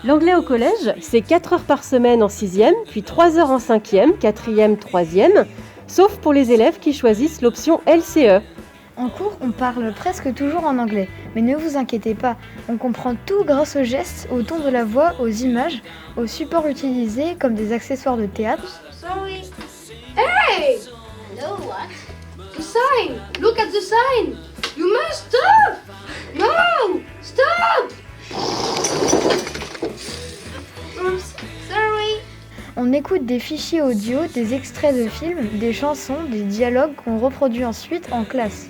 L'anglais au collège, c'est 4 heures par semaine en 6e, puis 3 heures en 5e, 4e, 3e, sauf pour les élèves qui choisissent l'option LCE. En cours, on parle presque toujours en anglais, mais ne vous inquiétez pas, on comprend tout grâce aux gestes, au ton de la voix, aux images, aux supports utilisés comme des accessoires de théâtre. Sorry. Hey! Hello, what? The sign! Look at the sign! You must stop! No! Stop! Oops, sorry. On écoute des fichiers audio, des extraits de films, des chansons, des dialogues qu'on reproduit ensuite en classe.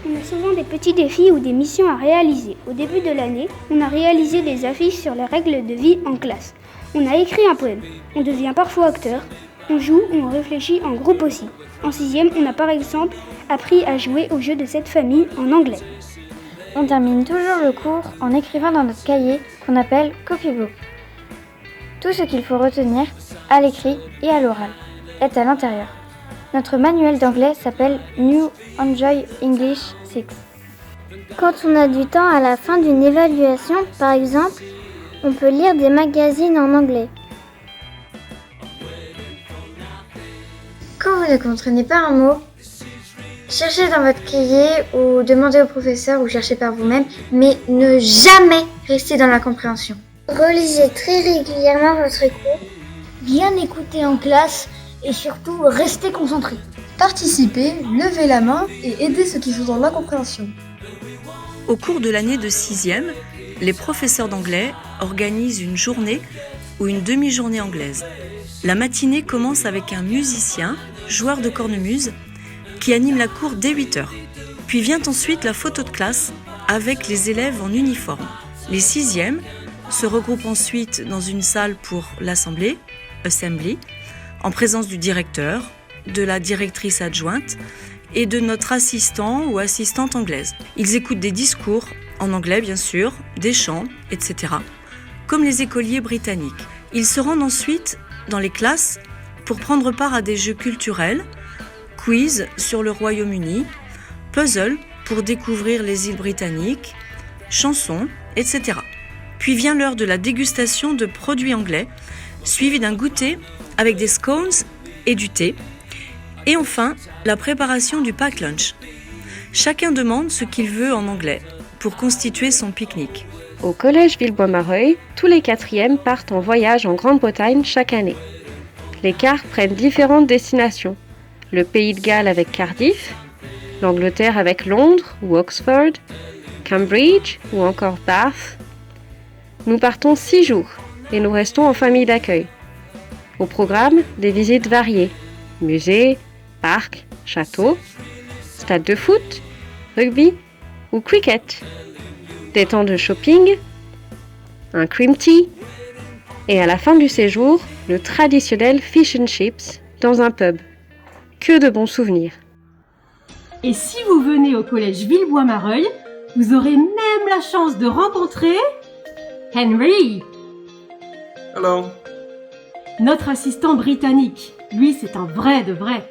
On a souvent des petits défis ou des missions à réaliser. Au début de l'année, on a réalisé des affiches sur les règles de vie en classe. On a écrit un poème. On devient parfois acteur. On joue ou on réfléchit en groupe aussi. En 6e, on a par exemple appris à jouer au jeu de cette famille en anglais. On termine toujours le cours en écrivant dans notre cahier qu'on appelle copybook. Tout ce qu'il faut retenir à l'écrit et à l'oral est à l'intérieur. Notre manuel d'anglais s'appelle New Enjoy English 6. Quand on a du temps à la fin d'une évaluation, par exemple, on peut lire des magazines en anglais. Quand vous ne comprenez pas un mot, cherchez dans votre cahier ou demandez au professeur ou cherchez par vous-même, mais ne jamais rester dans la compréhension. Relisez très régulièrement votre cours. Bien écouter en classe et surtout rester concentré. Participez, levez la main et aidez ceux qui sont dans l'incompréhension. Au cours de l'année de 6e, les professeurs d'anglais organisent une journée ou une demi-journée anglaise. La matinée commence avec un musicien, joueur de cornemuse, qui anime la cour dès 8h. Puis vient ensuite la photo de classe avec les élèves en uniforme. Les 6e se regroupent ensuite dans une salle pour l'assemblée, assembly, en présence du directeur, de la directrice adjointe et de notre assistant ou assistante anglaise. Ils écoutent des discours, en anglais bien sûr, des chants, etc., comme les écoliers britanniques. Ils se rendent ensuite dans les classes pour prendre part à des jeux culturels, quiz sur le Royaume-Uni, puzzle pour découvrir les îles britanniques, chansons, etc. Puis vient l'heure de la dégustation de produits anglais, suivi d'un goûter avec des scones et du thé. Et enfin, la préparation du pack lunch. Chacun demande ce qu'il veut en anglais pour constituer son pique-nique. Au collège Villebois-Mareuil, tous les 4e partent en voyage en Grande-Bretagne chaque année. Les quarts prennent différentes destinations. Le Pays de Galles avec Cardiff, l'Angleterre avec Londres ou Oxford, Cambridge ou encore Bath. Nous partons 6 jours et nous restons en famille d'accueil. Au programme, des visites variées. Musées, parcs, châteaux, stades de foot, rugby ou cricket. Des temps de shopping, un cream tea et à la fin du séjour, le traditionnel fish and chips dans un pub. Que de bons souvenirs. Et si vous venez au collège Villebois-Mareuil, vous aurez même la chance de rencontrer Henry. Hello. Notre assistant britannique. Lui, c'est un vrai de vrai.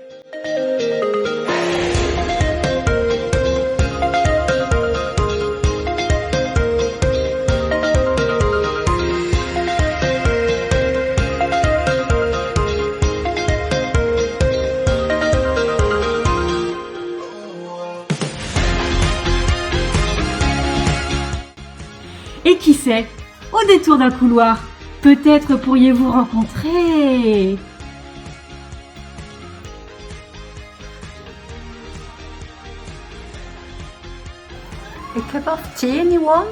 Et qui sait, au détour d'un couloir, peut-être pourriez-vous rencontrer... A cup of tea, anyone?